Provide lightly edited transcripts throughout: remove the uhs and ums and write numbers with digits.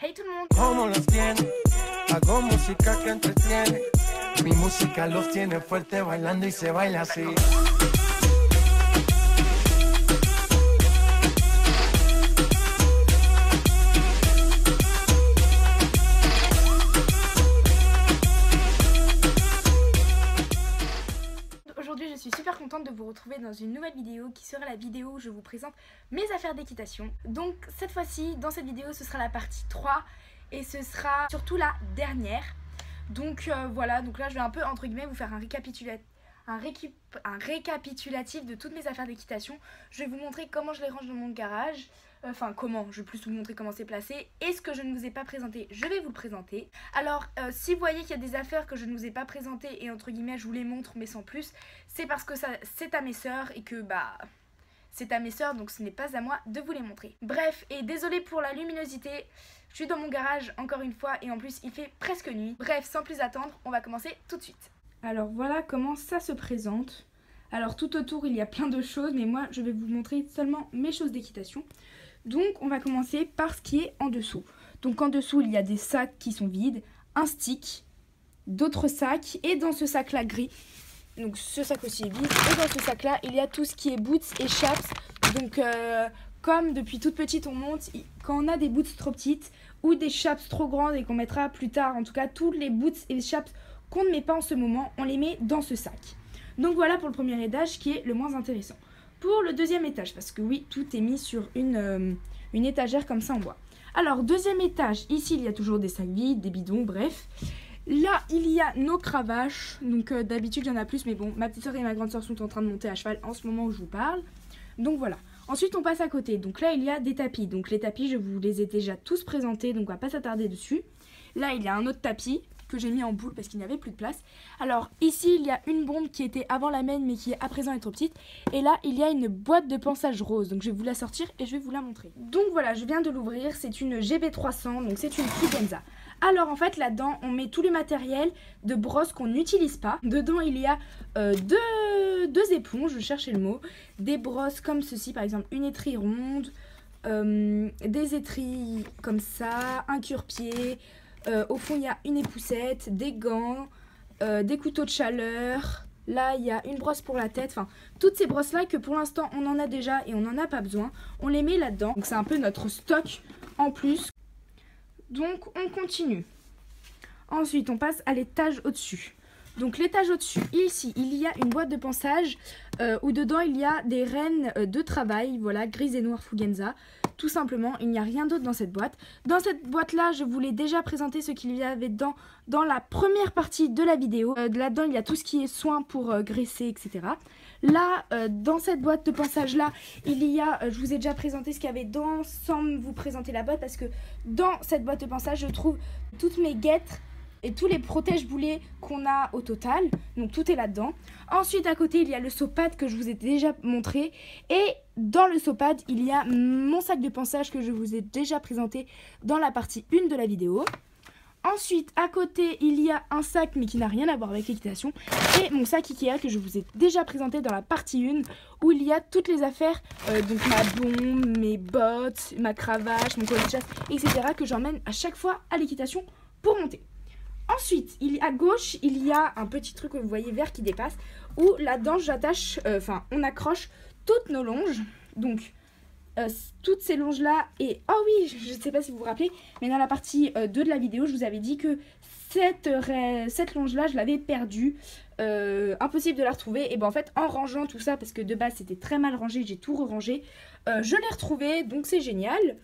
Hey tout le monde! ¿Cómo los tiene? Hago música que entretiene. Mi música los tiene fuerte bailando y se baila así. Aujourd'hui, je suis super contente de vous retrouver dans une nouvelle vidéo qui sera la vidéo où je vous présente mes affaires d'équitation. Donc cette fois-ci, dans cette vidéo, ce sera la partie 3 et ce sera surtout la dernière. Donc voilà, donc là je vais un peu entre guillemets vous faire un récapitulatif de toutes mes affaires d'équitation. Je vais vous montrer comment je les range dans mon garage. Enfin comment, je vais plus vous montrer comment c'est placé. Et ce que je ne vous ai pas présenté, je vais vous le présenter. Alors si vous voyez qu'il y a des affaires que je ne vous ai pas présentées et entre guillemets je vous les montre mais sans plus, c'est parce que c'est à mes sœurs et que c'est à mes sœurs, donc ce n'est pas à moi de vous les montrer. Bref, et désolé pour la luminosité, je suis dans mon garage encore une fois et en plus il fait presque nuit. Bref, sans plus attendre, on va commencer tout de suite. Alors voilà comment ça se présente. Alors tout autour il y a plein de choses, mais moi je vais vous montrer seulement mes choses d'équitation. Donc on va commencer par ce qui est en dessous. Donc en dessous il y a des sacs qui sont vides, un stick, d'autres sacs et dans ce sac là gris, donc ce sac aussi est vide, et dans ce sac là il y a tout ce qui est boots et chaps. Donc comme depuis toute petite on monte, quand on a des boots trop petites ou des chaps trop grandes et qu'on mettra plus tard, en tout cas tous les boots et les chaps qu'on ne met pas en ce moment, on les met dans ce sac. Donc voilà pour le premier étage qui est le moins intéressant. Pour le deuxième étage, parce que oui, tout est mis sur une étagère comme ça en bois. Alors, deuxième étage, ici il y a toujours des sacs vides, des bidons, bref. Là, il y a nos cravaches. Donc d'habitude, il y en a plus, mais bon, ma petite soeur et ma grande soeur sont en train de monter à cheval en ce moment où je vous parle. Donc voilà. Ensuite, on passe à côté. Donc là, il y a des tapis. Donc les tapis, je vous les ai déjà tous présentés, donc on va pas s'attarder dessus. Là, il y a un autre tapis que j'ai mis en boule parce qu'il n'y avait plus de place. Alors ici il y a une bombe qui était avant la mienne mais qui à présent est trop petite. Et là il y a une boîte de pansage rose. Donc je vais vous la sortir et je vais vous la montrer. Donc voilà, je viens de l'ouvrir. C'est une GB300, donc c'est une Fugenza. Alors en fait là-dedans on met tout le matériel de brosse qu'on n'utilise pas. Dedans il y a deux éponges, je cherchais le mot. Des brosses comme ceci, par exemple une étrie ronde, des étrilles comme ça, un cure-pied. Au fond il y a une époussette, des gants, des couteaux de chaleur. Là il y a une brosse pour la tête. Enfin toutes ces brosses là que pour l'instant on en a déjà et on n'en a pas besoin, on les met là-dedans. Donc c'est un peu notre stock en plus. Donc on continue. Ensuite on passe à l'étage au-dessus. Donc l'étage au-dessus, ici il y a une boîte de pansage où dedans il y a des rennes de travail, voilà, grises et noires Fugenza. Tout simplement, il n'y a rien d'autre dans cette boîte. Dans cette boîte-là, je vous l'ai déjà présenté ce qu'il y avait dedans dans la première partie de la vidéo. Là-dedans, il y a tout ce qui est soin pour graisser, etc. Là, dans cette boîte de pansage-là, il y a, je vous ai déjà présenté ce qu'il y avait dedans sans vous présenter la boîte parce que dans cette boîte de pansage, je trouve toutes mes guêtres et tous les protège-boulets qu'on a au total. Donc tout est là-dedans. Ensuite à côté il y a le seau-pad que je vous ai déjà montré. Et dans le seau-pad il y a mon sac de pansage que je vous ai déjà présenté dans la partie 1 de la vidéo. Ensuite à côté il y a un sac mais qui n'a rien à voir avec l'équitation. Et mon sac Ikea que je vous ai déjà présenté dans la partie 1 où il y a toutes les affaires, donc ma bombe, mes bottes, ma cravache, mon collet de chasse, etc. que j'emmène à chaque fois à l'équitation pour monter. Ensuite, à gauche, il y a un petit truc que vous voyez vert qui dépasse, où là-dedans, j'attache, on accroche toutes nos longes. Donc, toutes ces longes-là, et oh oui, je ne sais pas si vous vous rappelez, mais dans la partie 2 de la vidéo, je vous avais dit que cette longe-là, je l'avais perdue. Impossible de la retrouver. Et ben en fait, en rangeant tout ça, parce que de base, c'était très mal rangé, j'ai tout re-rangé, je l'ai retrouvée, donc c'est génial.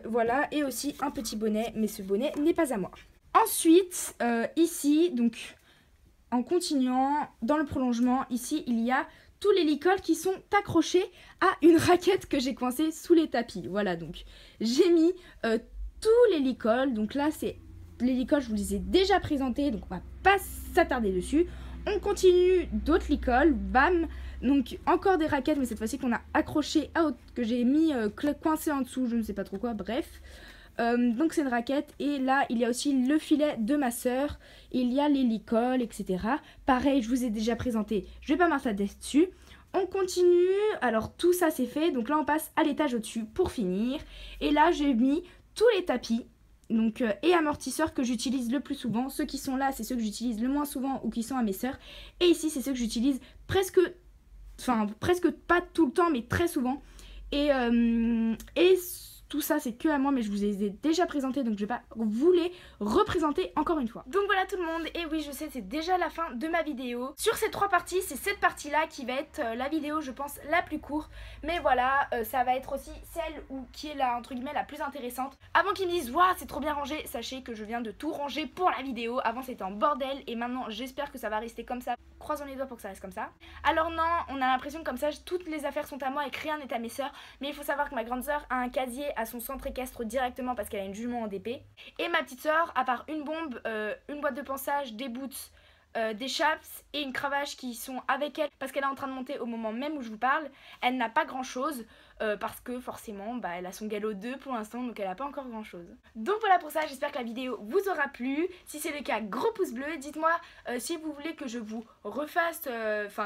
Voilà, et aussi un petit bonnet, mais ce bonnet n'est pas à moi. Ensuite, ici, donc en continuant dans le prolongement, ici il y a tous les licols qui sont accrochés à une raquette que j'ai coincée sous les tapis. Voilà, donc j'ai mis tous les licols. Donc là, c'est les licols, je vous les ai déjà présentés, donc on va pas s'attarder dessus. On continue d'autres licols, bam. Donc encore des raquettes, mais cette fois-ci qu'on a accroché que j'ai mis coincé en dessous, je ne sais pas trop quoi, bref. Donc c'est une raquette et là il y a aussi le filet de ma soeur, il y a les licols, etc. Pareil, je vous ai déjà présenté, je vais pas m'attarder dessus. On continue, alors tout ça c'est fait, donc là on passe à l'étage au-dessus pour finir. Et là j'ai mis tous les tapis Donc, et amortisseurs que j'utilise le plus souvent. Ceux qui sont là, c'est ceux que j'utilise le moins souvent ou qui sont à mes sœurs. Et ici, c'est ceux que j'utilise presque pas tout le temps, mais très souvent. Et tout ça, c'est que à moi, mais je vous les ai déjà présentés, donc je vais pas vous les représenter encore une fois. Donc voilà tout le monde, et oui, je sais, c'est déjà la fin de ma vidéo. Sur ces 3 parties, c'est cette partie-là qui va être la vidéo, je pense, la plus courte. Mais voilà, ça va être aussi celle qui est la, entre guillemets, la plus intéressante. Avant qu'ils me disent, waouh, c'est trop bien rangé, sachez que je viens de tout ranger pour la vidéo. Avant, c'était en bordel, et maintenant, j'espère que ça va rester comme ça. Croisons les doigts pour que ça reste comme ça. Alors non, on a l'impression que comme ça, toutes les affaires sont à moi et que rien n'est à mes sœurs. Mais il faut savoir que ma grande sœur a un casier à son centre équestre directement parce qu'elle a une jument en DP. Et ma petite sœur, à part une bombe, une boîte de pansage, des boots, des chaps et une cravache qui sont avec elle parce qu'elle est en train de monter au moment même où je vous parle, elle n'a pas grand chose parce que forcément elle a son galop 2 pour l'instant, donc elle n'a pas encore grand chose. Donc voilà pour ça, j'espère que la vidéo vous aura plu. Si c'est le cas, gros pouce bleu. Dites-moi si vous voulez que je vous refasse,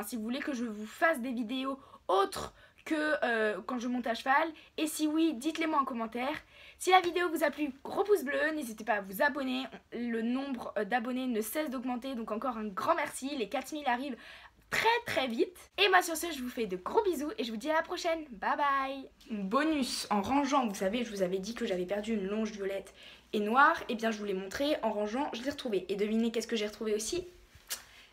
si vous voulez que je vous fasse des vidéos autres que quand je monte à cheval, et si oui, dites-les moi en commentaire. Si la vidéo vous a plu, gros pouce bleu, n'hésitez pas à vous abonner, le nombre d'abonnés ne cesse d'augmenter, donc encore un grand merci, les 4000 arrivent très vite. Et moi sur ce, je vous fais de gros bisous et je vous dis à la prochaine, bye bye. Bonus, en rangeant, vous savez, je vous avais dit que j'avais perdu une longe violette et noire, et bien je vous l'ai montré, en rangeant, je l'ai retrouvée. Et devinez qu'est-ce que j'ai retrouvé aussi?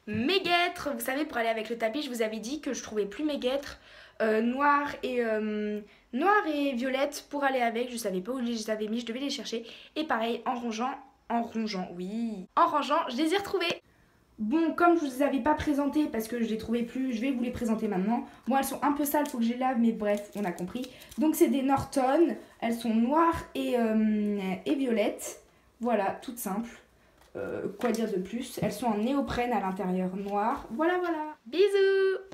Mes guêtres. Vous savez, pour aller avec le tapis, je vous avais dit que je trouvais plus mes guêtres noires et violettes pour aller avec. Je savais pas où je les avais mis, je devais les chercher. Et pareil, en rangeant, je les ai retrouvées. Bon, comme je vous les avais pas présentées parce que je les trouvais plus, je vais vous les présenter maintenant. Bon, elles sont un peu sales, faut que je les lave, mais bref, on a compris. Donc c'est des Norton, elles sont noires et violettes. Voilà, toutes simples. Quoi dire de plus? Elles sont en néoprène à l'intérieur, noir. Voilà. Bisous!